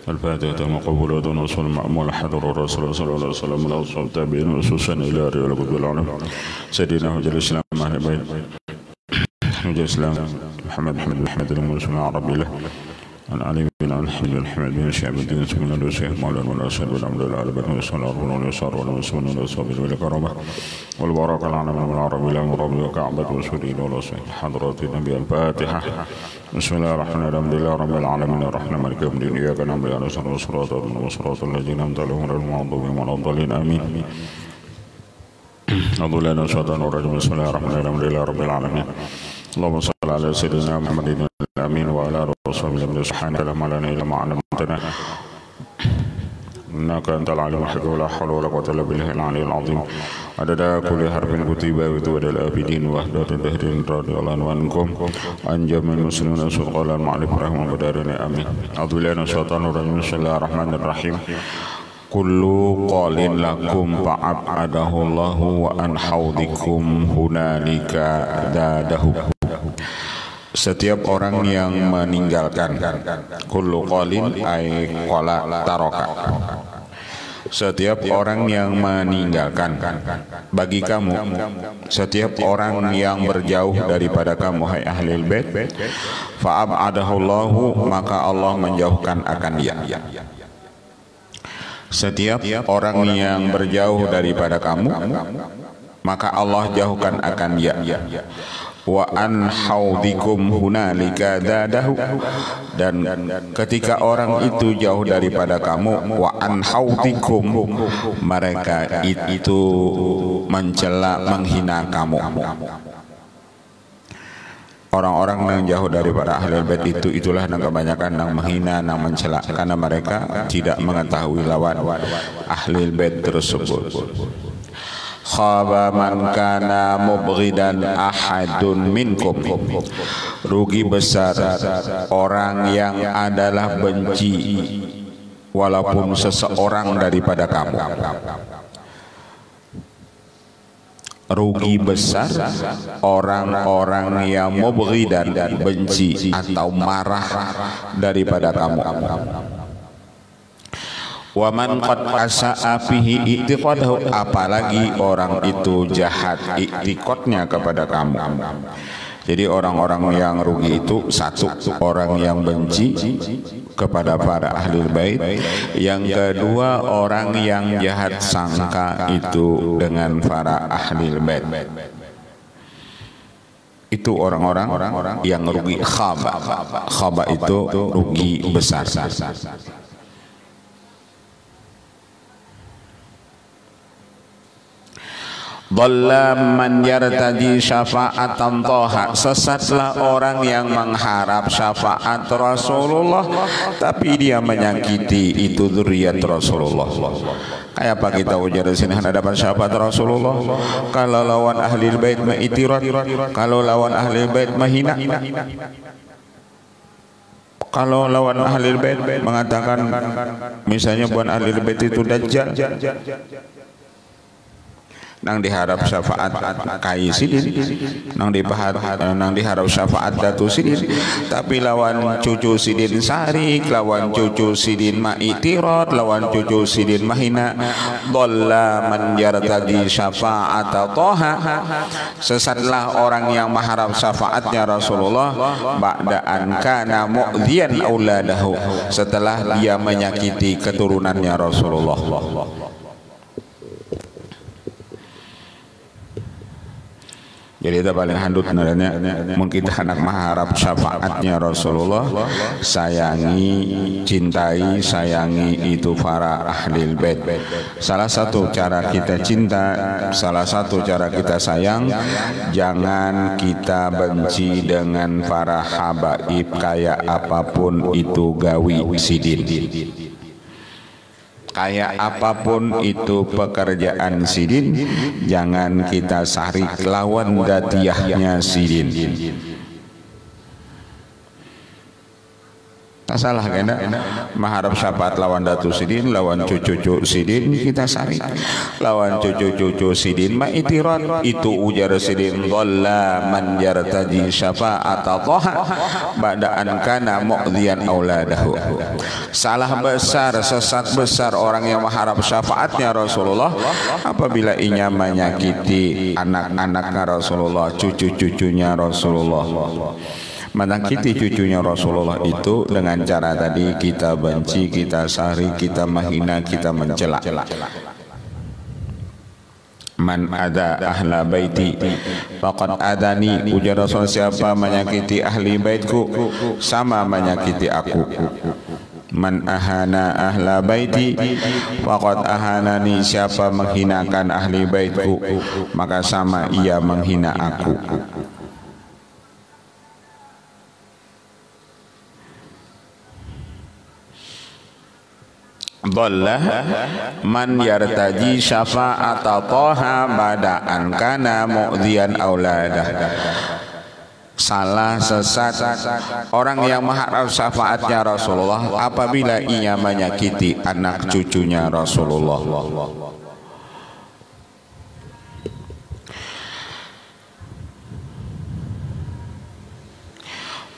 الفاتحة مقبولة وصول مأمول حضر الرسول صلى الله عليه وسلم الأصحاب التابعين وسوسن إلى ريال قطب العالم سيدنا وجل الإسلام أهل بيت وجل الإسلام محمد المسلم العربي له عن علي بن الحمد بن شعب الدين سبحانه وتعالى مولانا والأسد والحمد لله على بن وصلى الله عليه وسلم والمسلمين والصابر والكرامة والبركة العالم من العربي لا مربي وكعبة وسوري والأسد حضرات النبي الفاتحة بسم الله الرحمن الرحيم الحمد لله رب العالمين الرحمن مالك يوم الدين إياك نعبد وإياك نستعين صراط الذين أنعمت عليهم غير المغضوب عليهم ولا الضالين آمين أعوذ بالله من الشيطان الرجيم بسم الله الرحمن الرحيم الحمد لله رب العالمين اللهم صل على سيدنا محمد الأمين وعلى آله وصحبه وسلم سبحانك لا علم لنا إلا ما علمتنا إنك أنت العليم الحكيم ولا حول ولا قوة إلا بالله العلي العظيم عدد كل حرف كتب وتود الآبدين وحدة الدهر رضي الله عنكم عن جميع المسلمين صدق الله المعرف رحمه بدارنا آمين أعوذ بالله من الشيطان الرجيم بسم الله الرحمن الرحيم kullu qalin lakum fa'abadahu Allahu wa an haudikum hunalika dadahu. Setiap orang yang meninggalkan kullu qalin ay qala taraka. Setiap orang yang meninggalkan bagi kamu, setiap orang yang berjauh daripada kamu hai ahlul bait, fa'abadahu Allahu maka Allah menjauhkan akan dia. Setiap orang yang berjauh daripada kamu, maka Allah jauhkan akan dia. Wa an haudikum hunalika dadahu, dan ketika orang itu jauh daripada kamu, wa an haudikum mereka itu mencela menghina kamu. Orang-orang yang jauh daripada ahlul bait itulah yang kebanyakan yang menghina, yang mencela, karena mereka tidak mengetahui lawan ahlul bait tersebut. Khaba man kana mubghidan ahadun minkum, rugi besar orang yang adalah benci walaupun seseorang daripada kamu. Rugi besar orang-orang yang mubghidan benci atau marah daripada kamu. Wa man qad asa'a fihi i'tiqadahu, apalagi orang itu jahat i'tiqadnya kepada kamu. Jadi orang-orang yang rugi itu satu, orang yang benci kepada para ahlul bait. Yang kedua, orang yang jahat sangka itu dengan para ahlul bait. Itu orang-orang yang rugi khaba. Khaba itu rugi besar. Dhalla man yartaji syafa'atan toha, sesatlah orang yang mengharap syafaat Rasulullah tapi dia menyakiti itu dzurriyyat Rasulullah. Kayak apa kita ujar di sini hadapan syafaat Rasulullah? Kalau lawan ahli bait ma'itirat, kalau lawan ahli bait mahina, kalau lawan ahli bait mengatakan misalnya bukan ahli bait itu dajjal, nang diharap syafaat kai sidin, nang diharap syafaat datu sidin, tapi lawan cucu sidin sarik, lawan cucu sidin ma'itirat, lawan cucu sidin mahina. Dhalla man yartadi syafa'ata toha, sesatlah orang yang mengharap syafaatnya Rasulullah ba'da an kana mu'dhiyan auladahu, setelah dia menyakiti keturunannya Rasulullah. Jadi itu paling handut nadanya, mungkin anak mengharap syafaatnya Rasulullah, sayangi, cintai, sayangi itu para ahlul bait. Salah satu cara kita cinta, salah satu cara kita sayang, jangan kita benci dengan para habaib kayak apapun itu gawi sidin. Kayak apapun itu pekerjaan sidin, jangan kita sarik lawan datiahnya sidin. tak salah kena mengharap syafaat lawan Datu Sidin, lawan cucu Sidin kita sari, lawan cucu Sidin ma itirat itu ujar Sidin dhalla man yartaji syafa'at Taha ba'da an kana mu'dhiyan auladahu. Salah besar, sesat besar orang yang mengharap syafaatnya Rasulullah apabila ia menyakiti anak-anaknya Rasulullah, cucu-cucunya Rasulullah. Menyakiti cucunya Rasulullah itu dengan cara tadi kita benci, kita sari, kita menghina, kita mencela. Man ada ahla baiti faqad adani, ujar Rasul siapa menyakiti ahli baitku sama menyakiti aku. Man ahana ahla baiti faqad ahanani, siapa menghinakan ahli baitku maka sama ia menghina aku. Dhalla man yartaji syafa'ata Taha ba'da an kana mu'dhiyan auladah. Salah sesat orang yang mengharap syafaatnya Rasulullah apabila ia menyakiti anak cucunya Rasulullah.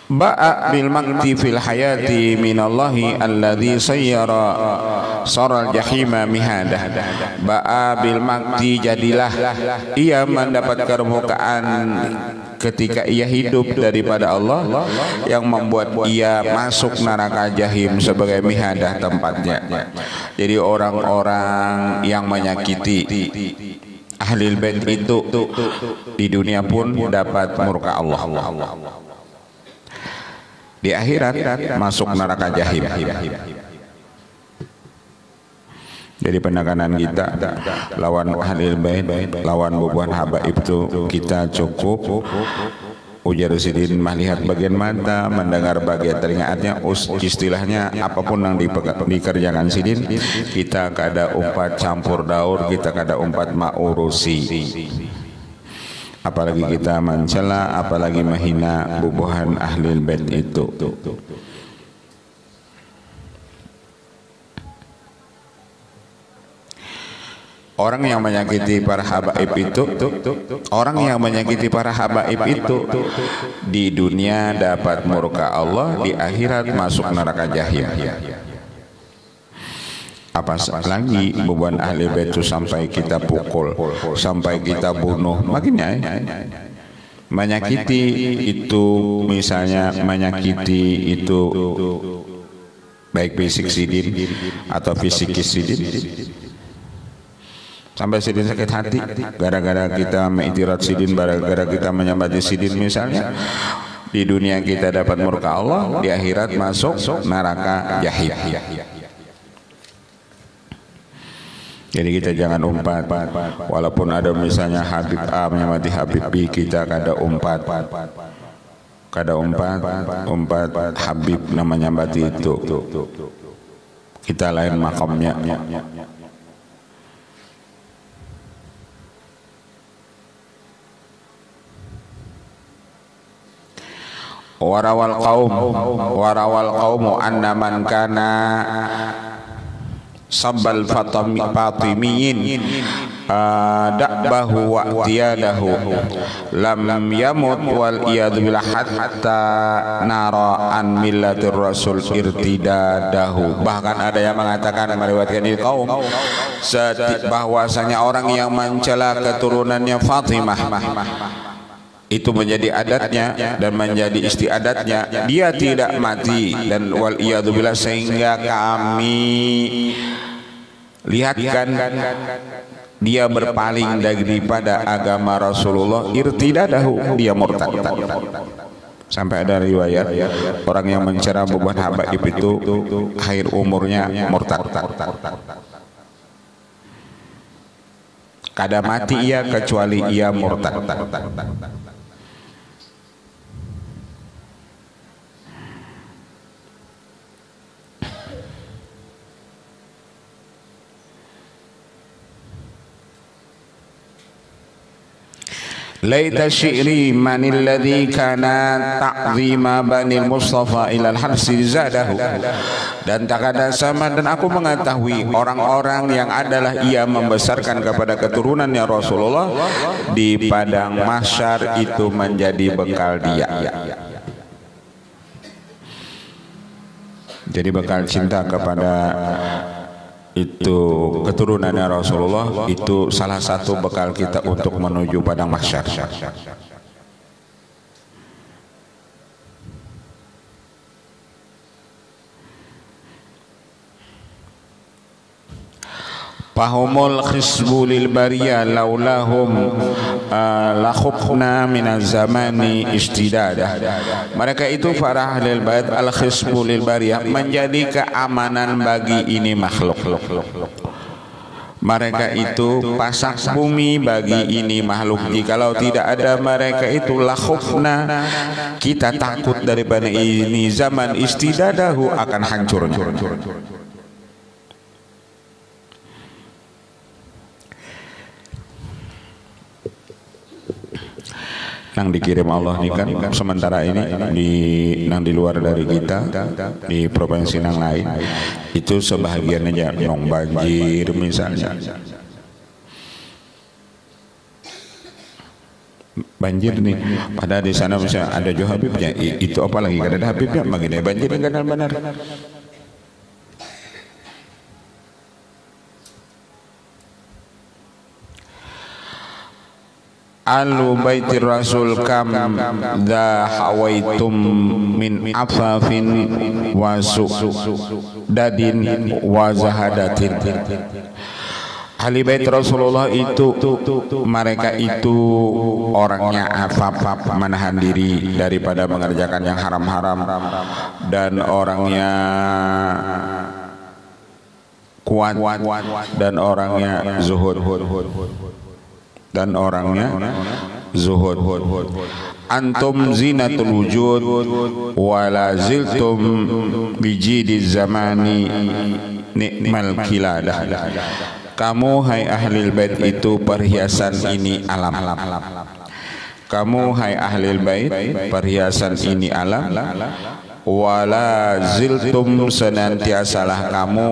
Ba'a bil makti fil hayati minallahi alladhi sayyara saral jahima mihadah. Ba'a bil makti, jadilah ia mendapat kemukaan ketika ia hidup daripada Allah yang membuat ia masuk neraka jahim sebagai mihadah tempatnya. Jadi orang-orang yang menyakiti ahli bait itu di dunia pun dapat murka Allah, di akhirat masuk neraka jahim. Jadi penekanan kita lawan ahlul bait, lawan bubuhan habaib itu kita cukup ujar Sidin melihat bagian mata, mendengar bagian telingaatnya, istilahnya apapun yang dikerjakan Sidin kita kada umpat campur daur, kita kada umpat maurusi. Apalagi kita mencela, apalagi menghina bubuhan ahlul bait itu. Orang yang menyakiti para habaib itu, orang yang menyakiti para habaib itu di dunia dapat murka Allah, di akhirat masuk neraka jahim. Apa lagi bubuhan ahli bait itu sampai kita pukul, sampai kita bunuh, makinnya menyakiti itu, misalnya menyakiti itu baik fisik Sidin atau fisikis Sidin, sampai Sidin sakit hati gara-gara kita mengiktirat Sidin, gara-gara kita menyembah Sidin misalnya. Di dunia kita dapat murka Allah, di akhirat masuk neraka jahim. Jadi kita jangan umpat, walaupun ada misalnya Habib A menyamati Habib B, kita kada umpat, Habib namanya mati itu, kita lain makamnya. Warawal qaumu anna man kana sabbal fatimiyin da'bahu wa tiyadahu lam yamut wal iyadu billah hatta nara an millatir rasul irtidadahu. Bahkan ada yang mengatakan, meriwayatkan ini kaum bahwasanya orang yang mencela keturunannya Fatimah itu menjadi adatnya dan menjadi istiadatnya, dia tidak mati, dan wal iyadzubillah, sehingga kami lihatkan dia berpaling daripada agama Rasulullah, irtidadahu, dia murtad. Sampai ada riwayat orang yang mencela bubuhan habaib itu akhir umurnya murtad. Kada mati ia kecuali ia murtad. laita syi'ri manil ladzi kana ta'zima banil Mustafa ilal harsi zadahu. Dan tak ada sama, dan aku mengetahui orang-orang yang adalah ia membesarkan kepada keturunannya Rasulullah di padang mahsyar itu menjadi bekal dia. Jadi bekal cinta kepada itu keturunannya Rasulullah itu salah satu bekal kita untuk menuju padang mahsyar. Fahumul khisbu lil bariyah laulahum lakhubna minaz zamani istidadah. Mereka itu para ahlul bait al khisbu lil bariyah, menjadi keamanan bagi ini makhluk. Mereka itu pasak bumi bagi ini makhluk. Jikalau tidak ada mereka itu lakhubna, kita takut daripada ini zaman istidadahu akan hancurnya. Nang dikirim Allah nih kan sementara ini di luar dari kita di provinsi nang lain itu sebahagian aja nong banjir misalnya, banjir nih, pada di sana misalnya ada Jo Habibnya, itu apalagi kan ada Habibnya begini banjir enggak benar. Alu baitir rasul kam da hawaitum min afafin wa dadin wa zahadatin. Ahli bait Rasulullah itu mereka itu orangnya afaf, menahan diri daripada mengerjakan yang haram-haram, dan orangnya kuat, dan orangnya zuhud, dan orangnya zuhud. Antum zinatul wujud wala ziltum bijidiz zamani ni'mal kiladah. Kamu hai ahlil bait itu perhiasan ini alam. Kamu hai ahlil bait perhiasan ini alam. Wala ziltum senantiasalah kamu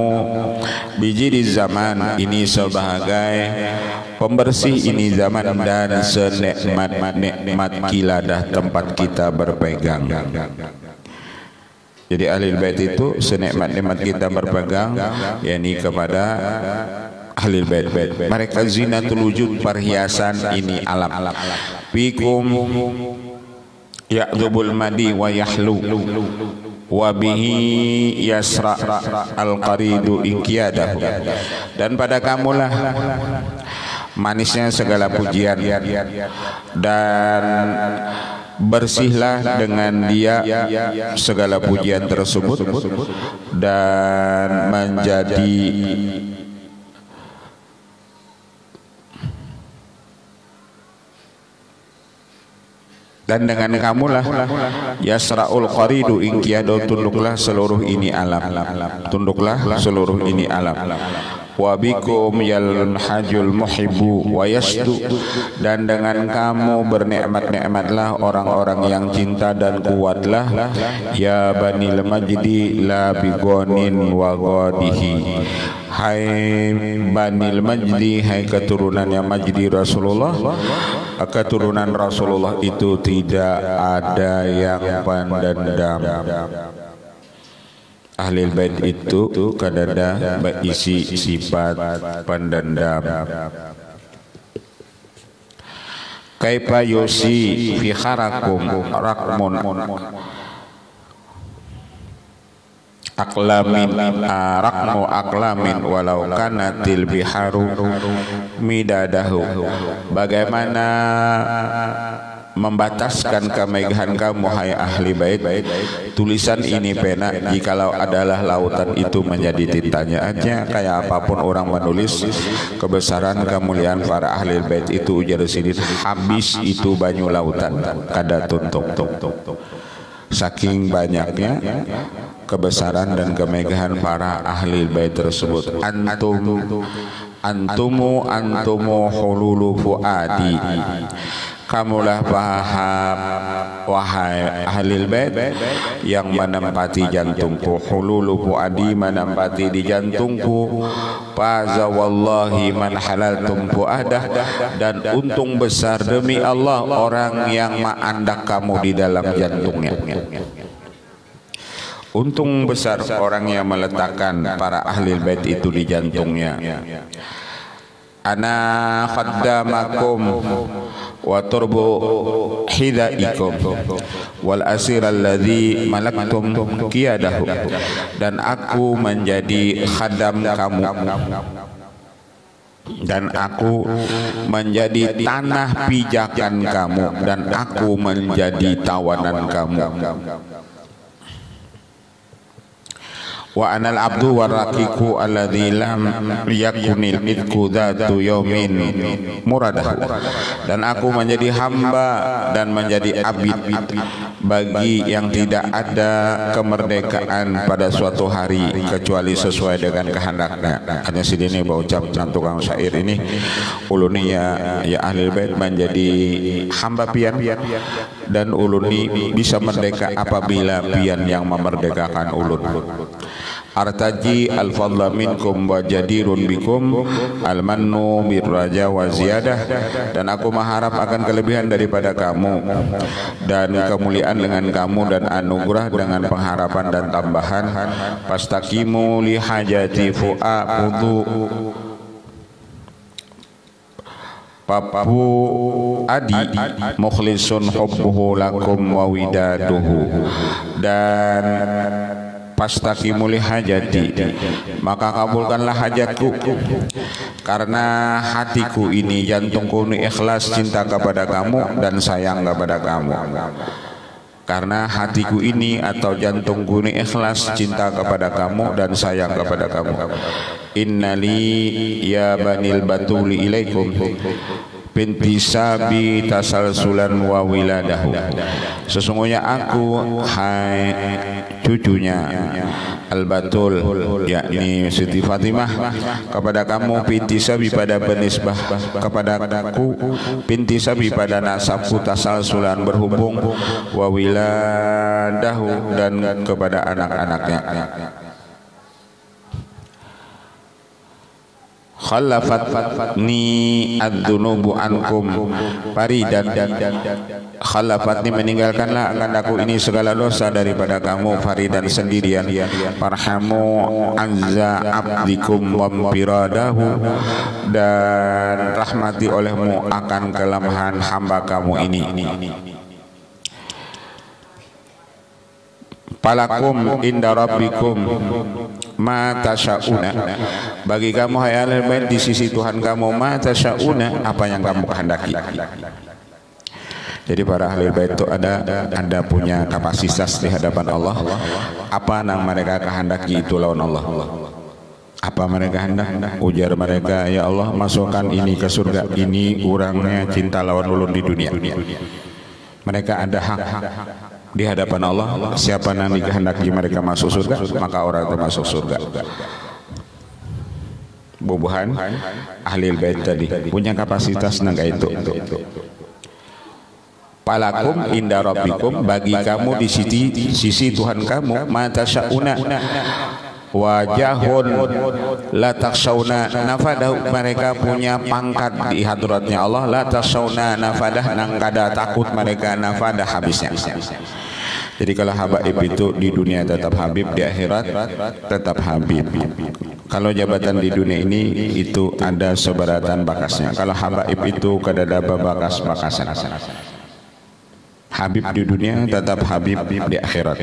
bijidiz zaman ini sebagai pembersih ini zaman dan senikmat-nikmat kiladah tempat kita berpegang. Jadi ahlul bait itu senikmat-nikmat kita berpegang, yakni kepada ahlul bait. Mereka zinatul wujud, perhiasan ini alam. Fikum ya'dubul madi wa yahlu wa bihi yasra al-qaridu inqiyadahu. Dan pada kamulah manisnya segala pujian, dan bersihlah dengan dia segala pujian tersebut, dan menjadi dan dengan kamulah yasraul qaridu inqiyadu, tunduklah seluruh ini alam, tunduklah seluruh ini alam. Wa bikum yalhajul muhibbu wa yasdu, dan dengan kamu bernikmat-nikmatlah orang-orang yang cinta dan kuatlah. Ya banil majdi la bigonin wa ghadihi. Hai banil majdi, hai keturunan yang majdi Rasulullah, keturunan Rasulullah itu tidak ada yang pendendam. Ahlul bait itu kadada berisi sifat pendendam. Kaifa yusi fi kharakum rakmun aklamin rakmu aklamin walau kanatil biharu midadahu. Bagaimana membataskan kemegahan kamu hai ahli bait, tulisan ini pena jikalau adalah lautan itu menjadi tintanya aja. Kayak apapun orang menulis kebesaran kemuliaan para ahli bait itu, ujar sidin habis itu banyu lautan kada tuntuk. Saking banyaknya kebesaran dan kemegahan para ahli bait tersebut. Antumu hululu fuadi, kamulah paham wahai ahlil bait yang menempati jantungku, hululu fuadi menempati di jantungku, faza wallahi man halaltum fuadah, dan untung besar demi Allah orang yang ma'andak kamu di dalam jantungnya. Untung besar orang yang meletakkan para ahlil bait itu di jantungnya. Ana khaddamakum wa turbu hidaikum wal asir alladhi malaktum qiyadahu, dan aku menjadi khadam kamu, dan aku menjadi tanah pijakan kamu, dan aku menjadi tawanan kamu. Wa anal abdu waraqiku alladzi lam yakunil midku dzatu yaumin muradah, dan aku menjadi hamba dan menjadi abid bagi yang tidak ada kemerdekaan pada suatu hari kecuali sesuai dengan kehendaknya. Hanya sidini baucap tukang syair ini uluni ya ahli bait menjadi hamba pian, dan uluni bisa merdeka apabila pian yang memerdekakan ulun. Artaji al-fadla minkum wa jadirun bikum al-mannu birraja wa ziyadah, dan aku mengharap akan kelebihan daripada kamu dan kemuliaan dengan kamu dan anugerah dengan pengharapan dan tambahan. Fastaqimu li hajati fu'aqudu papu adi mukhlisun hubbuhu lakum wa widaduhu, dan pastaqimu li hajati, maka kabulkanlah hajatku, karena hatiku ini, jantungku ini ikhlas cinta kepada kamu dan sayang kepada kamu. Karena hatiku ini atau jantungku ini ikhlas cinta kepada kamu dan sayang kepada kamu. Innali ya banil batuli ilaikum binti sabi tasalsulan wa wiladahu, sesungguhnya aku hai cucunya Al-Batul yakni Siti Fatimah kepada kamu, binti sabi pada benisbah kepada aku, binti sabi pada nasabku tasalsulan berhubung, wa wiladahu dan kepada anak-anaknya. Khalafatni ad-dunubu ankum faridan, khalafatni meninggalkanlah akan aku ini segala dosa daripada kamu, faridan sendirian. Farhamu anza abdikum wampiradahu, dan rahmati olehmu akan kelemahan hamba kamu ini. Palakum inda rabbikum ma tasyauna, bagi kamu hai ahlul bait di sisi Tuhan kamu ma tasyauna, apa yang kamu kehendaki. Jadi para ahlul bait itu ada punya kapasitas di hadapan Allah. Apa yang mereka kehendaki itu lawan Allah. Apa mereka hendak? Ujar mereka, ya Allah masukkan ini ke surga, ini orangnya cinta lawan ulun di dunia. Mereka ada hak di hadapan Allah. Siapa yang dikehendaki mereka masuk surga, maka orang itu masuk surga. Bubuhan ahlil bait tadi punya kapasitas nangka itu. Palakum inda rabbikum, bagi kamu di sisi Tuhan kamu, mata syauna wajahun la takshauna nafadahu, mereka punya pangkat di hadratnya Allah, la takshauna nafadah, nang kada takut mereka nafadah habisnya. Jadi kalau habaib itu di dunia tetap habib, di akhirat tetap habib. Kalau jabatan di dunia ini itu ada sebaratan bakasnya. Kalau habaib itu kadada bakas-bakasan. Habib di dunia tetap habib di akhirat.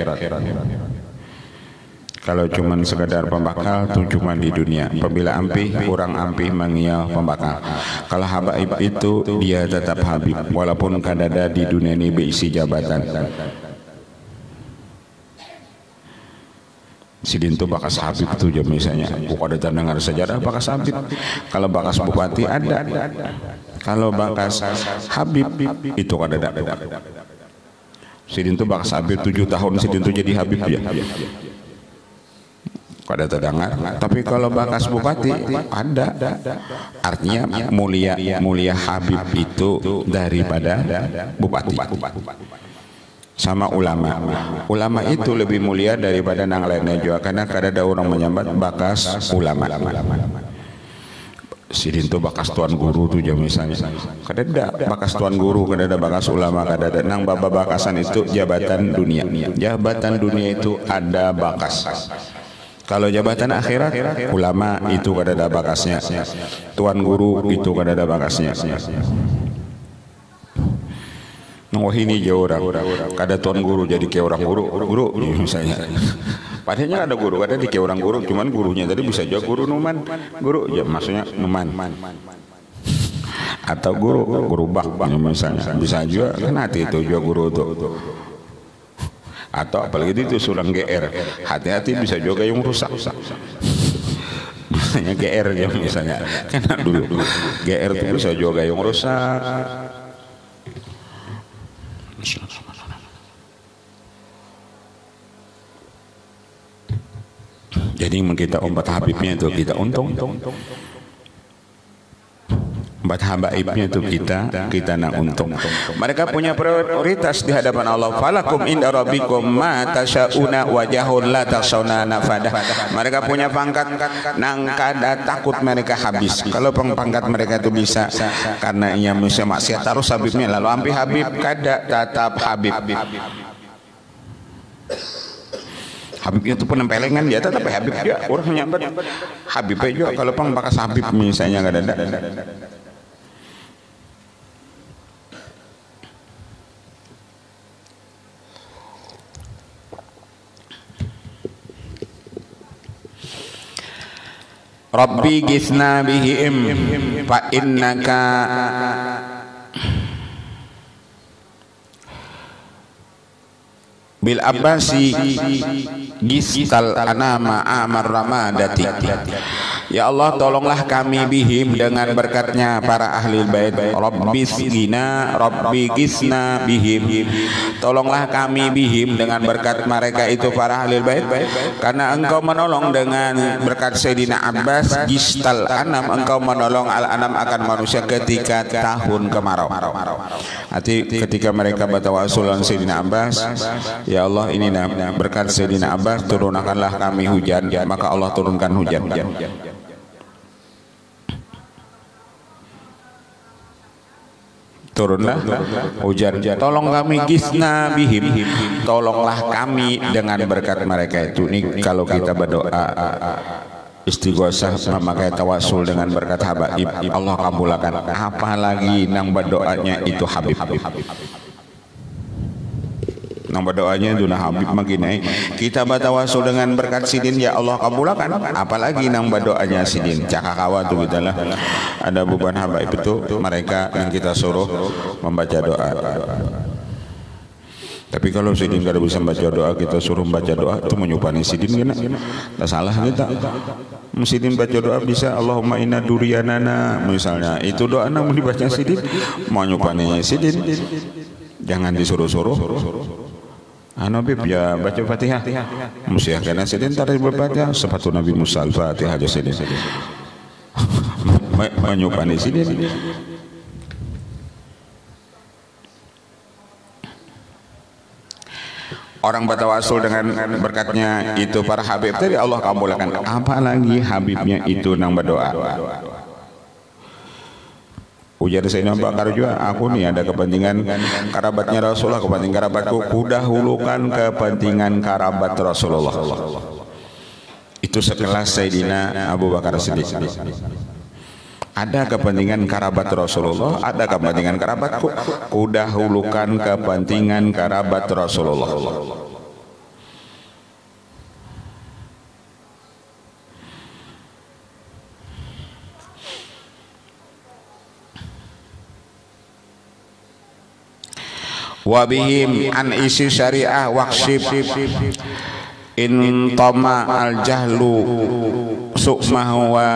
Kalau cuman sekadar pembakal itu cuman di dunia. Apabila ampih kurang ampih mengial pembakal. Kalau habaib itu dia tetap habib walaupun kadada di dunia ini berisi jabatan. Sidin itu bakas habib itu jam misalnya. Bukan ada dengar sejarah bakas habib. Kalau bakas bupati ada. Kalau bakas habib itu kadada. Sidin itu bakas habib 7 tahun, sidin itu jadi habib ya. kada terdengar. Tapi kalau bakas bupati ada, artinya mulia Habib itu daripada bupati. Sama ulama itu lebih mulia daripada nang lainnya juga, karena kada ada orang menyambat bakas ulama. Sidin tuh bakas tuan guru tuh jam misalnya, kada ada bakas tuan guru, kada ada bakas ulama, kada ada. Nang bakasan itu jabatan dunia. Jabatan dunia itu ada bakas. Kalau jabatan akhirat, ulama itu kada ada bakasnya, tuan guru itu kada ada bakasnya. Wah ini jauh orang, kada tuan guru jadi kayak orang guru misalnya. Padahal ada guru, ada di kayak orang guru, cuman gurunya tadi bisa juga guru numan, guru ya maksudnya numan. Atau guru bak misalnya, bisa juga kan hati itu juga guru tuh. Atau apalagi itu sulang GR, hati-hati bisa juga yang rusak. Misalnya GR ya misalnya, kan dulu GR itu bisa juga yang rusak. Jadi kita umpat Habibnya itu kita untung. Empat habaibnya itu kita nak untung. Mereka punya prioritas di hadapan Allah. Falakum inda rabbikum ma tasyauna wajahul la takshauna nafadah. Mereka punya pangkat nang kada takut mereka habis. Kalau pangkat mereka itu bisa karena ia manusia maksiat terus Habibnya, lalu ampi Habib kada tetap Habib. Habibnya itu penempelengan dia tetap Habib juga. Orang menyambat Habibnya juga. Kalau bakas Habib misalnya kada ada. Rabbi gisna bihim fa innaka bil abbasi gistal anama amar ramadati. Ya Allah, tolonglah kami bihim dengan berkatnya para ahli bait. Rabbi gisna bihim. Tolonglah kami bihim dengan berkat mereka itu para ahli bait, karena engkau menolong dengan berkat Sayyidina Abbas gistal anam, engkau menolong al-anam akan manusia ketika tahun kemarau. Arti ketika mereka bertawassul Sayyidina Abbas, ya Allah ini berkat Sayyidina Abbas turunkanlah kami hujan, maka Allah turunkan hujan. Turunlah hujan. Tolong kami gisna bihim, tolonglah kami dengan berkat mereka itu. Ini kalau kita berdoa istighosah memakai tawasul dengan berkat habaib, Allah kabulkan. Apalagi nang berdoanya itu Habib. Nang berdoanya itu Habib makinai. Kita bertawasul dengan berkat sidin, ya Allah kabulkan. Apalagi nang berdoanya sidin. Cakakawa tuh kita lah. Ada beban habaib itu mereka yang kita suruh membaca doa. Tapi kalau sidin kada bisa membaca doa, kita suruh membaca doa itu menyupani sidin kena. Tak salah kita. Sidin baca doa bisa Allahumma inna duriyanana misalnya. Itu doa nang dibaca sidin menyupani sidin. Jangan disuruh-suruh. Nabi ya baca Fatihah. Musyah karena sidin tadi berbaca sepatu Nabi Musa Al-Fatihah aja sidin. Menyupani sidin. Orang bertawasul dengan berkatnya itu para Habib tadi Allah kabulkan. Apalagi Habibnya itu nang berdoa. Ujar Sayyidina Abu Bakar juga, aku nih ada kepentingan kerabatnya Rasulullah, kepentingan kerabatku, kudahulukan kepentingan kerabat Rasulullah. Itu sekelas Sayyidina Abu Bakar Siddiq. Ada kepentingan kerabat Rasulullah, ada kepentingan kerabatku, kudahulukan kepentingan kerabat Rasulullah. Wabihim an isi syariah waqshib in tama al jahlu sukmahu wa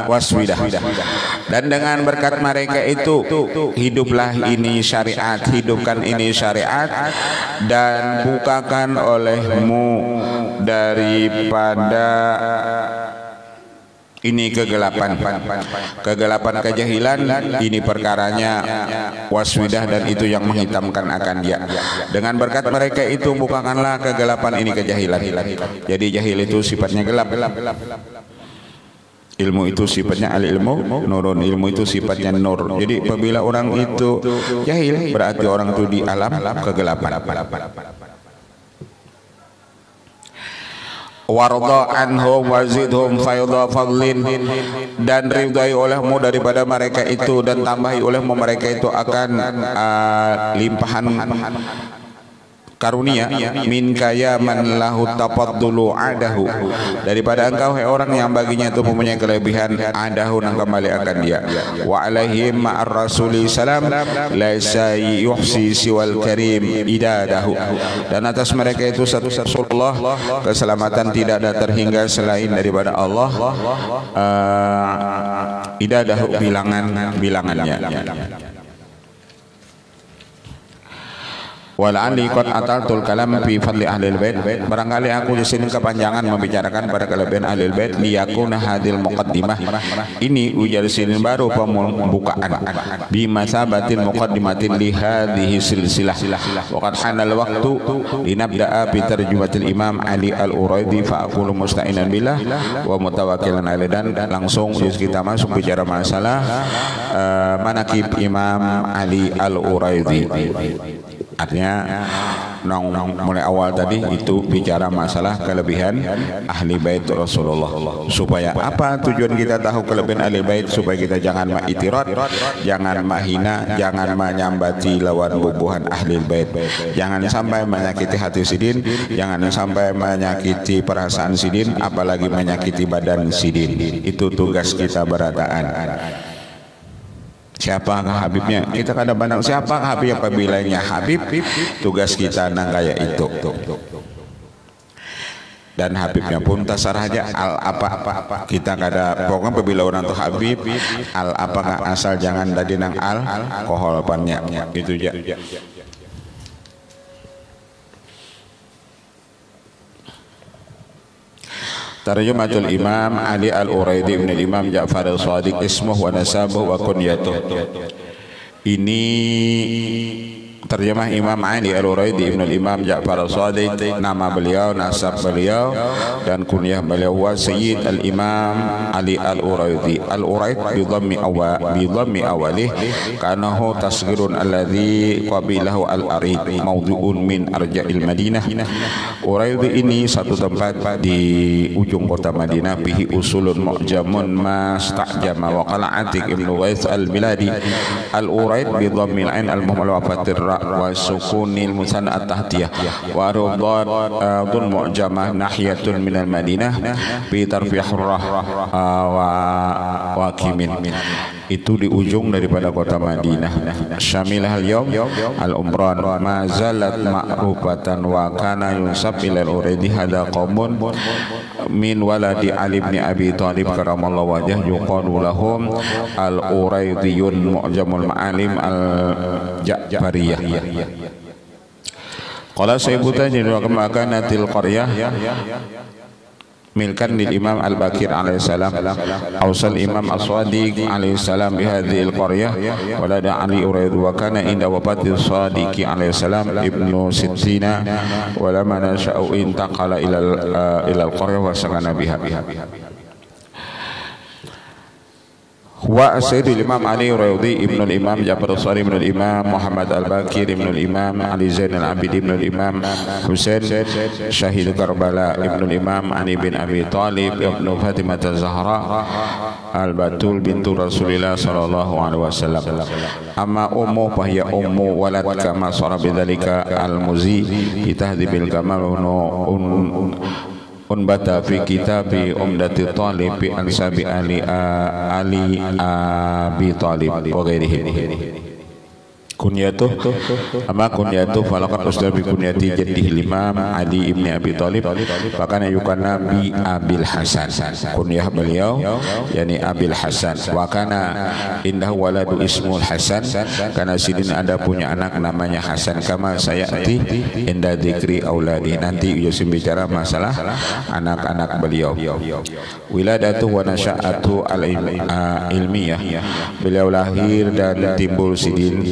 waswidah. Dan dengan berkat mereka itu hiduplah ini syariat, hidupkan ini syariat, dan bukakan olehmu daripada ini kegelapan kejahilan, ini perkaranya waswidah, dan itu yang menghitamkan akan dia. Dengan berkat mereka itu bukakanlah kegelapan ini kejahilan. Jadi jahil itu sifatnya gelap. Ilmu itu sifatnya al-ilmu nurun, ilmu itu sifatnya nur. Jadi apabila orang itu jahil, berarti orang itu di alam kegelapan. Warda anhum wazidhum fayda fadlin, dan ridai olehmu daripada mereka itu, dan tambahi olehmu mereka itu akan limpahan karunia, min kaya man lahu tafaddulu adahu, daripada engkau hai orang yang baginya itu mempunyai kelebihan adahu nang kembali akan dia. Wa alaihim ma'ar rasuli salam laisa yuhsi siwal karim idadahu, dan atas mereka itu satu Rasulullah keselamatan tidak ada terhingga selain daripada Allah idadahu bilangannya. Wal'ali qad ataltul kalam fi fadli ahlil bait, barangkali aku di sini kepanjangan membicarakan pada kelebihan ahlil bait, liyakuna hadil muqaddimah, ini ujar sini baru pembukaan, bi masabatin muqaddimatin li hadhihi silsilah. Wa qad hanal waqtu linabda'a bi tarjumatil Imam Ali Al-Uraidi, fa aqulu musta'inan billah wa mutawakkilan alaihi, dan langsung kita masuk bicara masalah manaqib Imam Ali Al-Uraidi. Artinya mulai awal tadi itu bicara masalah kelebihan ahli bait Rasulullah. Supaya apa tujuan kita tahu kelebihan ahli bait? Supaya kita jangan ma'itirat, jangan mahina, jangan menyambati lawan bubuhan ahli bait, jangan sampai menyakiti hati sidin, jangan sampai menyakiti perasaan sidin, apalagi menyakiti badan sidin. Itu tugas kita berataan. Siapakah Habibnya? Kita kadang-kadang siapakah Habib? Apabila Habib, tugas kita nang kayak itu. Dan Habibnya pun tasarahnya al apa. Kita kada pokoknya apabila orang tuh Habib al apakah asal jangan tadi nang al kohol pannya itu aja. Tarjumatul Imam Ali Al-Uraidi bin Imam Ja'far Al-Shadiq ismuhu wa nasabuhu wa kunyatuh. Ini terjemah Imam Ali Al-Uraidi ibn Imam Ja'far Al-Shadiq, nama beliau, nasab beliau, dan kunyah beliau wa Sayyid Al-Imam Ali Al-Uraidi. Al-Uraid bi dhammi awalih kanahu tasghirun alladhi qabilahu al-arid mawdu'un min arja'il Madinah. Uraidi ini satu tempat di ujung kota Madinah, bihi usulun mu'jamun masta'jama wa qala Atik ibn Wais al-Biladi. Al-Uraid bi dhammil ain al-muhmal wa fatir wa sukunil musanna at-tahtiyah wa rudun mu'jamah nahiyatun minal Madinah bi tarfih rah wa kimin. Itu di ujung daripada kota Madinah. Syamilah al-yawm al-umran ma zalat ma'rufatan wa kana yunsab ila al-Uraidi hadha qaumun min waladi Ali bin Abi Thalib karamallahu wajhah yuqalu lahum al-Uraidiyun mu'jamul ma'alim al-Ja'fariyah. Qala sayyibutan wa kama kanatil qaryah milkan lil Imam Al-Bakir alaihissalam awsal Imam As-Shadiq alaihissalam bihadhil qaryah walada Ali Uraid wa kana inda wafati Shadiqi alaihissalam ibnu sittina wa lamma nasha'u intaqala ila al-qaryah wa sakana biha. Wa Sayyidul Imam Ali Uraidi ibn al-Imam Ja'far As-Shadiq ibn al-Imam Muhammad Al-Bakir ibn al-Imam Ali Zain al-Abidin ibn al-Imam Husain Syahid Karbala ibn al-Imam Ali bin Abi Talib ibn Fatimah Az-Zahra Al-Batul bintu Rasulillah sallallahu alaihi wasallam. Amma ummu fahiya ummu walad kama sara bidzalika al-Muzi fi tahdhibil kamal unbata fi kitabi umdati talib bi ansabi Ali Abi Talib wa ghairihi. kunyatuh ama kunyatuh falakat usdah bi kunyati jaddihil Imam Ali ibn Abi Thalib bahkan yukanna bi Abil Hasan, kunyah beliau yakni Abil Hasan. Wa kana indah waladu ismul Hasan, karena sidin ada punya anak namanya Hasan, kama sayati inda dzikri auladi, nanti Yusim bicara masalah anak-anak beliau. Wiladatu wa nasya'atu al-ilmiyah, beliau lahir dan timbul sidin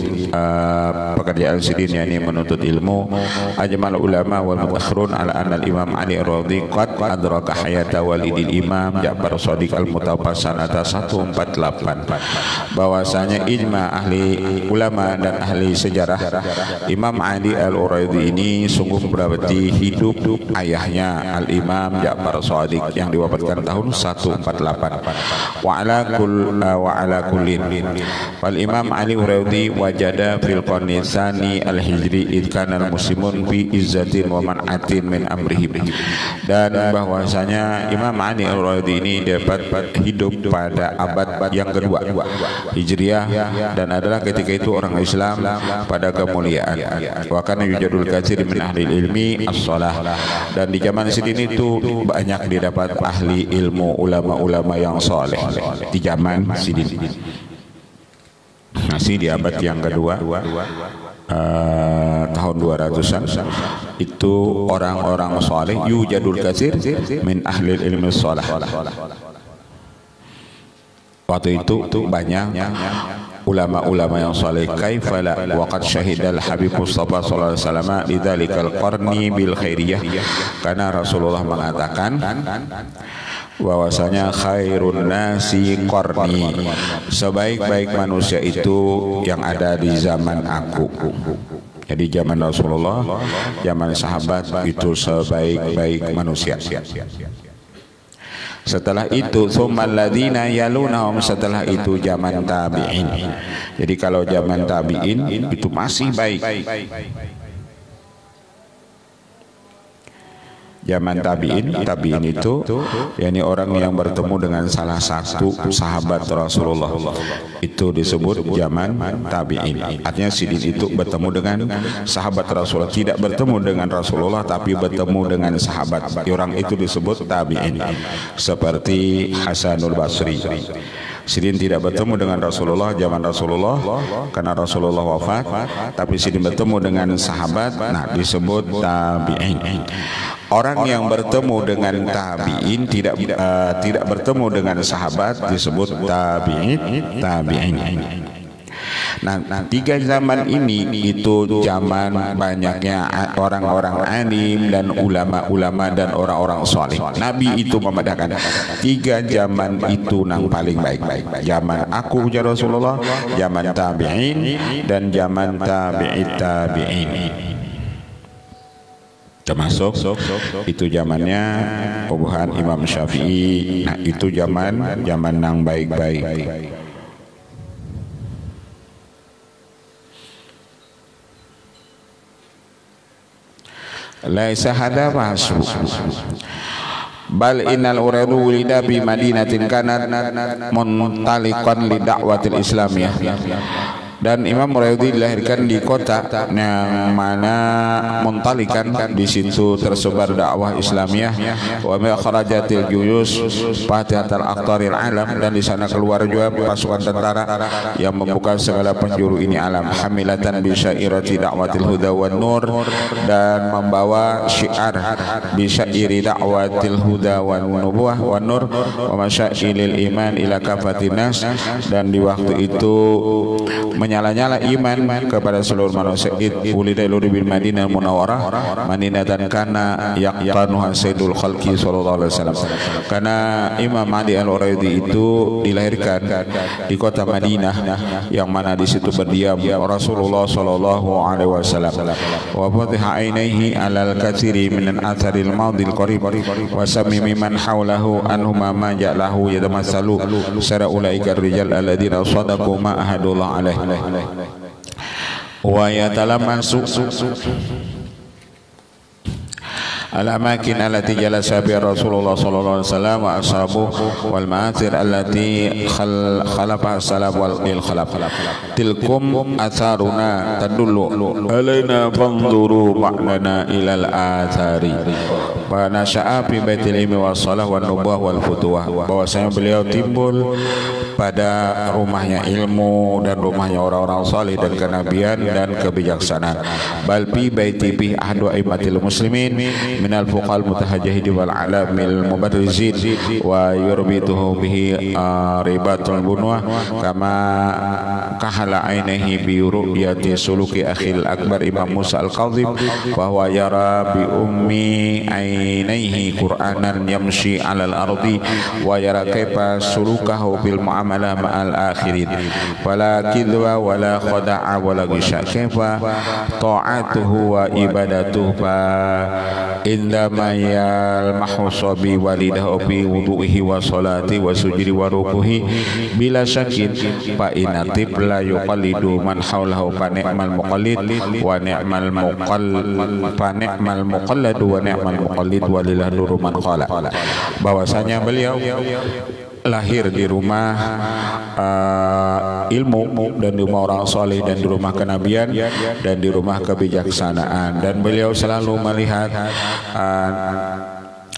pekerjaan sidin yakni menuntut ilmu. Ajmal ulama wal mutakhirun ala anna al-Imam Ali Ar-Radhi qad adraka hayata walidil Imam Ja'far Shadiq al-Mutawaffas sanata 148, bahwasanya ijma ahli ulama dan ahli sejarah Imam Ali Al-Radhi ini sungguh berarti hidup ayahnya al-Imam Ja'far Shadiq yang diwafatkan tahun 148. Wa ala kullin wal Imam Ali Ar-Radhi wajada fil qarni tsani al-hijri id kana al-muslimun fi izzatin wa man'atin min amrihim, dan bahwasanya Imam Ali Ar-Radhi ini dapat hidup pada abad yang kedua Hijriah, dan adalah ketika itu orang Islam pada kemuliaan. Wa kana yujadul katsir min ahli ilmi as-shalah, dan di zaman sidin itu banyak didapat ahli ilmu ulama-ulama yang saleh di zaman sidin. Masih di abad yang kedua tahun 200-an itu orang-orang saleh yujadul katsir min ahli ilmi shalah. Waktu itu banyak ulama-ulama yang saleh. Kaifala waqad syahidal Habib Mustafa sallallahu alaihi wasallam lidzalikal qarni bil khairiyah, karena Rasulullah mengatakan bahwasanya khairun nasi qarni, sebaik-baik manusia itu yang ada di zaman aku. Jadi zaman Rasulullah, zaman sahabat itu sebaik-baik manusia. Setelah itu tsummal ladzina yalunahum, setelah itu zaman tabi'in. Jadi kalau zaman tabi'in itu masih baik. Zaman tabi'in itu yakni orang yang bertemu dengan salah satu sahabat Rasulullah, itu disebut zaman tabi'in. Artinya sidin itu bertemu dengan sahabat Rasulullah, tidak bertemu dengan Rasulullah tapi bertemu dengan sahabat, orang itu disebut tabi'in. Seperti Hasanul Basri, sidin tidak bertemu dengan Rasulullah zaman Rasulullah karena Rasulullah wafat, tapi sidin bertemu dengan sahabat, nah disebut tabi'in. Orang yang bertemu dengan tabi'in tidak bertemu dengan sahabat disebut tabi'in. Nah, tiga zaman ini itu zaman banyaknya orang-orang alim dan ulama-ulama dan orang-orang saleh. Nabi itu membedakan tiga zaman itu yang paling baik. Zaman aku ujar Rasulullah, zaman tabi'in dan zaman tabi'in. Termasuk itu zamannya Obuhan Imam Syafi'i. Nah, itu zaman yang baik-baik. Laisa hadza mahsu bal innal uradu wulida bi madinatin kanat muntaliqan li da'watil islamiyah. Dan Imam Ar-Radhi dilahirkan di kota yang mana muntalikan, di situ tersebar dakwah Islamiyah. Wa makhrajatil juyus fatihatal aqtaril alam, dan di sana keluar juga pasukan tentara yang membuka segala penjuru ini alam. Hamilatan bi syairati da'watil huda wan nur, dan membawa syiar bi syairi da'watil huda wan nubuwah wan nur wa masyailil iman ila kafatin nas, dan di waktu itu menyala-nyala iman kepada seluruh manusia. Ulida bil Madinah Munawwarah, Madinatan kana yaqtanuha sayyidul khalqi sallallahu alaihi wasallam. Karena Imam Ali Al-Radhi itu dilahirkan di kota Madinah yang mana di situ berdiam Rasulullah sallallahu alaihi wasallam. Wa fatiha ainaihi alal katsiri min al-atharil madil qarib wa sami mimman hawlahu anhuma ma ja'lahu yatamassalu sara ulaika ar-rijal alladziina sadaqu ma ahadullah alaihi wa yatalamassu al-amakin allati jalasa bi Rasulullah sallallahu alaihi wasallam wa ashabuhu wal ma'athir allati khalafa salaf wal khalaf tilkum atharuna tadullu alaina fanzuru ma'lana ilal athari wa nasya'a fi baitil ilmi was salah wan nubuwah wal futuwah. Bahwasanya beliau timbul pada rumahnya ilmu dan rumahnya orang-orang saleh dan kenabian dan kebijaksanaan. Bal fi baiti bi ahdu aimatil muslimin minal fuqal mutahajjihin wal alamil mubarrizin wa yurbituhu bihi ribatul bunwah kama kahala ainihi bi ru'yati suluki akhil akbar Imam Musa al-Kadhim wa huwa yara bi ummi ainihi Qur'anan yamshi 'alal ardi wa yara kaifa sulukahu bil muamalah ma'al akhirin wala kidwa wala khada'a wala gisha kaifa ta'atuhu wa ibadatuhu fa indama yalmahu sabi walidahu bi wudu'ihi wa salati wa sujudi wa rukuhi bila syakin fa inatib la yuqallidu man hawlahu fa ni'mal muqallid wa ni'mal muqallid wa ni'mal muqallid walillahi nuru man qala. Bahwasanya beliau lahir di rumah ilmu dan di rumah orang soleh dan di rumah kenabian dan di rumah kebijaksanaan, dan beliau selalu melihat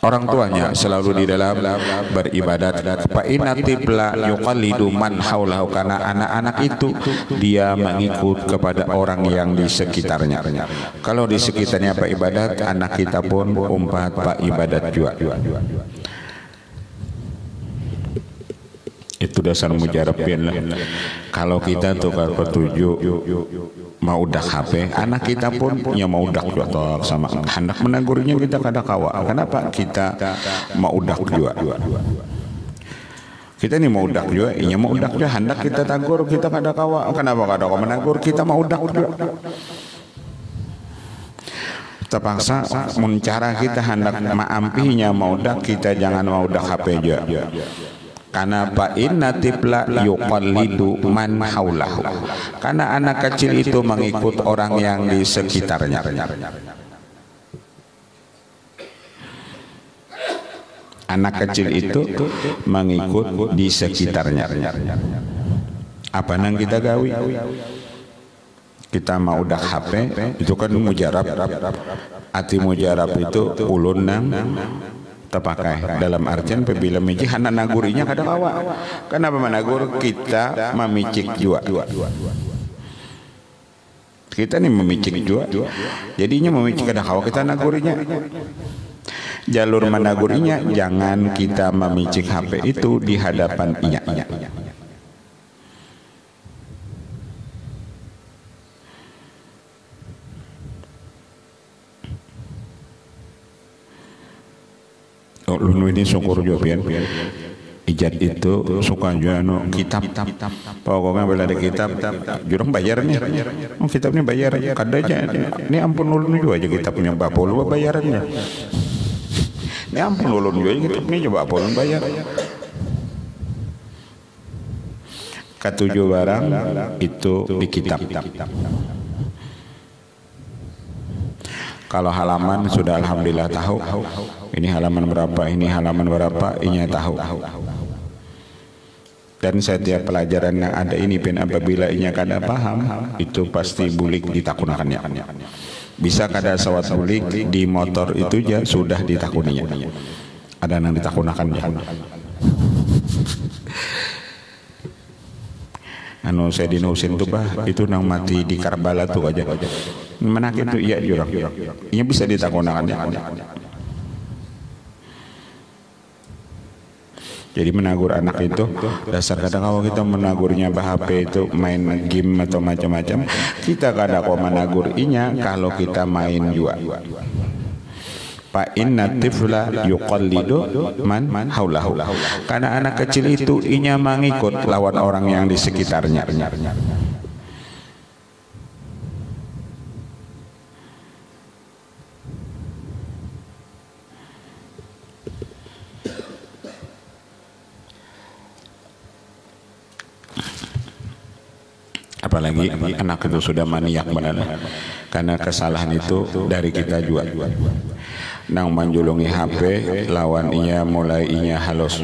orang tuanya selalu di dalam beribadat. Fa inatibla yuqallidu man haulahu, karena anak-anak itu dia mengikut kepada orang yang di sekitarnya. Kalau di sekitarnya Pak ibadat, anak kita pun umpat Pak ibadat juga. Itu dasar mujarabin lah. Kalau kita tukar petunjuk mau udah HP, anak kita pun punya mau udah juga sama hendak menagurnya kita kada kawa. Kenapa kita mau udah juga? Kita ini mau udah juga, inya mau udah juga hendak kita tagur kita kada kawa. Kenapa kada kawa menagur kita mau udah juga? Terpaksa mencara kita hendak maampinya mau udah, kita jangan mau udah HP aja. Karena fa innatibla yuqallidu man haulahu, karena anak kecil itu mengikut orang yang di sekitarnya. Anak kecil itu mengikut di sekitarnya. Apa nang kita gawi? Kita mau udah HP itu kan mujarab. Arti mujarab itu ulun nang terpakai dalam artian apabila miji hana nagurinya kada kawa. Kenapa menagur? Kita memicik jua. Kita nih memicik jua. Jadinya memicik kada kawa kita nagurinya. Jalur menagurinya jangan kita memicik HP itu di hadapan inya. Lunu ini syukur juga ijat itu suka juga kitab pokoknya bila ada kitab jurang bayarnya kitabnya bayar kadanya ini ampun ulun juga aja kitabnya bapol bayarannya ini ampun ulun juga kitabnya coba apolun bayar ketujuh barang itu di kitab. Kalau halaman sudah alhamdulillah tahu. Ini halaman berapa, ini halaman berapa, inya tahu. Dan setiap pelajaran yang ada ini pun apabila inya kada paham, itu pasti bulik ditakunakannya. Bisa kada sawat bulik di motor itu aja sudah ditakuninya. Ada yang ditakunakannya. Anu Sayyidina Husain tuh bah itu nang mati di Karbala tuh aja. Menak itu iya jurang. Inya bisa ditakunakannya. Jadi menagur anak itu dasar kadang kalau kita menagurnya HP itu main game atau macam-macam, kita kadang kok menagur inya kalau kita main juga. Fa inna tifla yuqallidu man haulahu, karena anak kecil itu inya mengikut lawan orang yang di sekitarnya. Apalagi anak itu sudah maniak benar, karena kesalahan itu dari kita juga. nang menjulungi HP lawan inya mulai inya halus,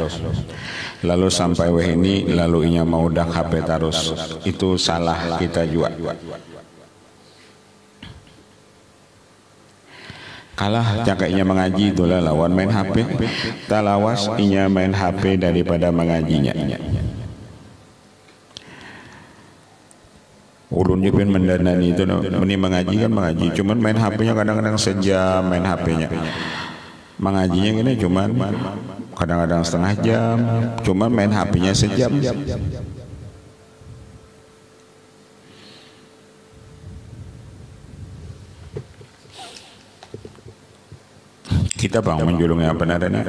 lalu sampai weh ini lalu inya mau dak HP terus. Itu salah kita juga. Kalah jika inya mengaji itulah lawan main HP, talawas inya main HP daripada mengajinya. Ulun jepin mendanani itu meni mengaji kan mengaji, cuman main HP-nya kadang-kadang sejam main HP-nya. Mengajinya gini cuman kadang-kadang setengah jam, cuman main HP-nya sejam. Kita bang menjulung apa nadanya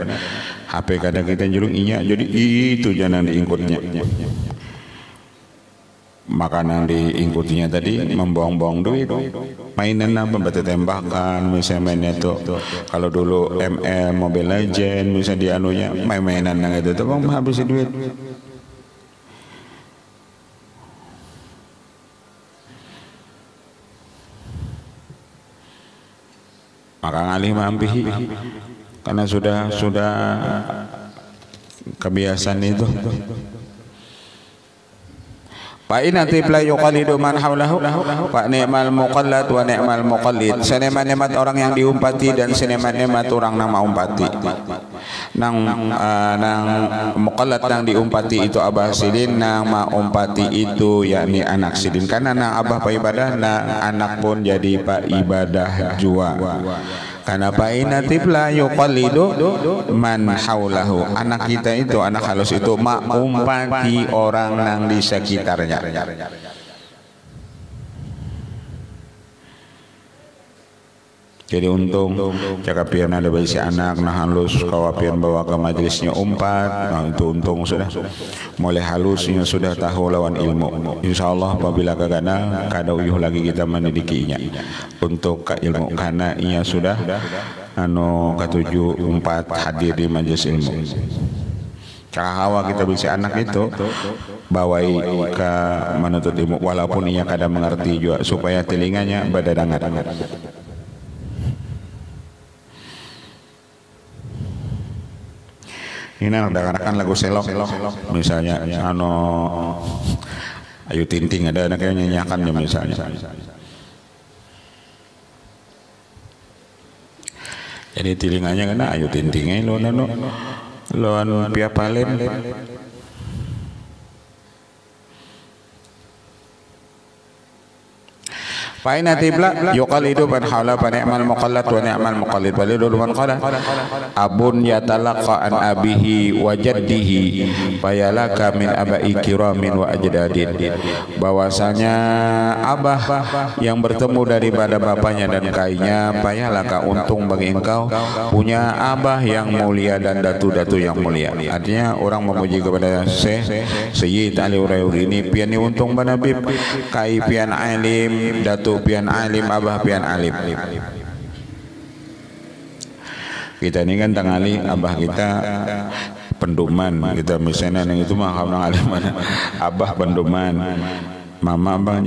HP kadang kita julung inya, jadi itu jangan diingkutnya. Makanan diingkutinya tadi membuang-buang duit, mainan apa batu tembakan misalnya mainnya tuh. Kalau dulu MM Mobile Legend misalnya di anunya mainan yang itu tuh bang habisin duit. Maka ngalih mampihi karena sudah kebiasaan itu. Fa inna tibla yuqallidu man haulahu fa ni'mal muqallad wa ni'mal muqallid. Senemat-nemat orang yang diumpati dan senemat-nemat orang nang maumpati. Nang muqallad nang diumpati itu abah sidin, nang maumpati itu yakni anak sidin. Karena nang abah pa ibadah, nang anak pun jadi pa ibadah jua. Karena painatif la yuqallidu man haulahu. Anak kita itu, anak halus itu mengumpati orang yang di sekitarnya. Jadi untung cakap pian ada bagi si anak nah halus kawapian bawa ke majelisnya umpat, nah itu untung sudah mulai halusnya sudah tahu lawan ilmu. Insyaallah apabila kagana kada uyuh lagi kita mendidikinya untuk ke ilmu karena ia sudah ketujuh umpat hadir di majelis ilmu. Cara hawa kita bisa anak itu bawai ke menuntut ilmu walaupun ia kada mengerti juga supaya telinganya badadangat. Ini rekan-rekan lagu selok misalnya Ayu Tinting ada anaknya nyanyikannya misalnya. Jadi telinganya kena Ayu Tintingnya loan pia palen. Faina tibla yuqalidu ban haula fa ni'mal muqallad wa ni'mal muqallid walidul man qala abun yatalaqa an abihi wa jaddihi fayalaka min abai kiramin wa ajdadin. Bahwasanya abah yang bertemu daripada bapaknya dan kainya, payalaka untung bagi engkau punya abah yang mulia dan datu-datu yang mulia. Artinya orang memuji kepada Sayyid Ali Urairi ini pian ni untung banabib kai pian alim datu pian alim abah pian alim. Kita ini kan tangali abah kita penduman kita misalnya yang itu mah kalau alim mana abah penduman mama abang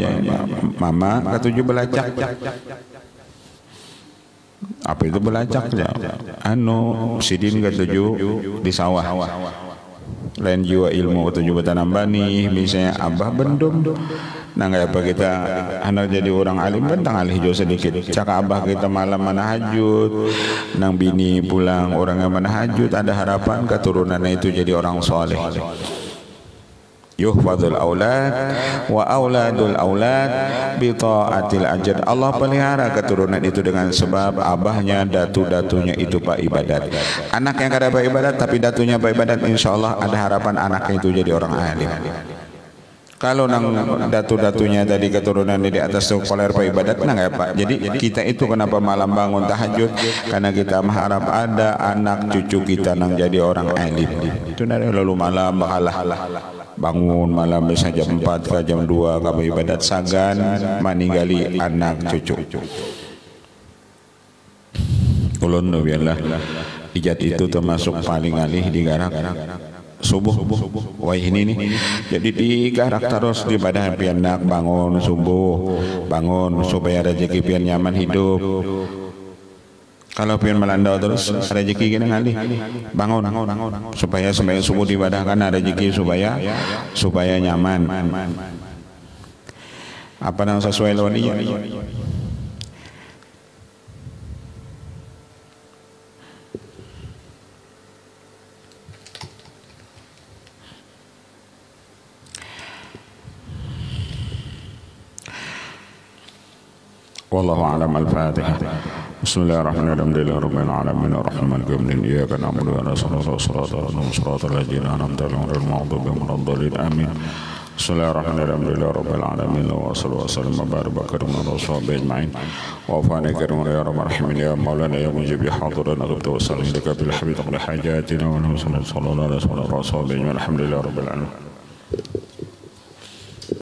mama ketujuh belacak apa itu belacak ya sidin ketujuh di sawah lain jiwa ilmu ketujuh betanam bani misalnya abah bendum. Nah nggak apa kita anak jadi orang alim kan tangalih jo sedikit. Cakap abah kita malam manahajud, nang bini pulang orang yang manahajud, ada harapan keturunannya itu jadi orang soleh. Yuhfadul aulad wa auladul aulad bi taatil ajad. Allah pelihara keturunan itu dengan sebab abahnya datu-datunya itu pak ibadat. Anak yang kada pak ibadat tapi datunya pak ibadat, insyaallah ada harapan anaknya itu jadi orang alim. Kalau nang datu-datunya tadi keturunan di atas tu koler pa ibadat nang ya Pak. Jadi kita itu kenapa malam bangun tahajud? Karena kita mengharap ada anak cucu kita nang jadi orang alim. Itu dari lalu malam bakalah bangun malam bisa jam 4 ke jam 2 ke ibadat sagan meninggali anak cucu. Ulun biarlah ijat itu termasuk paling alih digarak subuh wah ini nih jadi digarak terus di pada pian nak bangun subuh bangun supaya rezeki pian nyaman hidup Kalau pian melanda terus rezeki kita ngalih bangun supaya subuh diibadahkan rezeki supaya nyaman. Apa yang sesuai lawan dia? Wallahu a'lam. Al-Fatihah. Bismillahirrahmanirrahim. Alhamdulillahirabbil alamin arrahmanir rahim iyyaka na'budu wa iyyaka nasta'in shiratal ladzina an'amta 'alaihim ghairil maghdubi 'alaihim waladdallin amin. Bismillahirrahmanirrahim. Alhamdulillahirabbil alamin wa sallallahu wa baraka ala rasulillah ajma'in. Wa afana karim ya rabbal alamin ya maulana ya mujib hadirana wa tawassalna bika bil habib wa hajatina wa sallallahu alaihi wa sallam alhamdulillahirabbil alamin.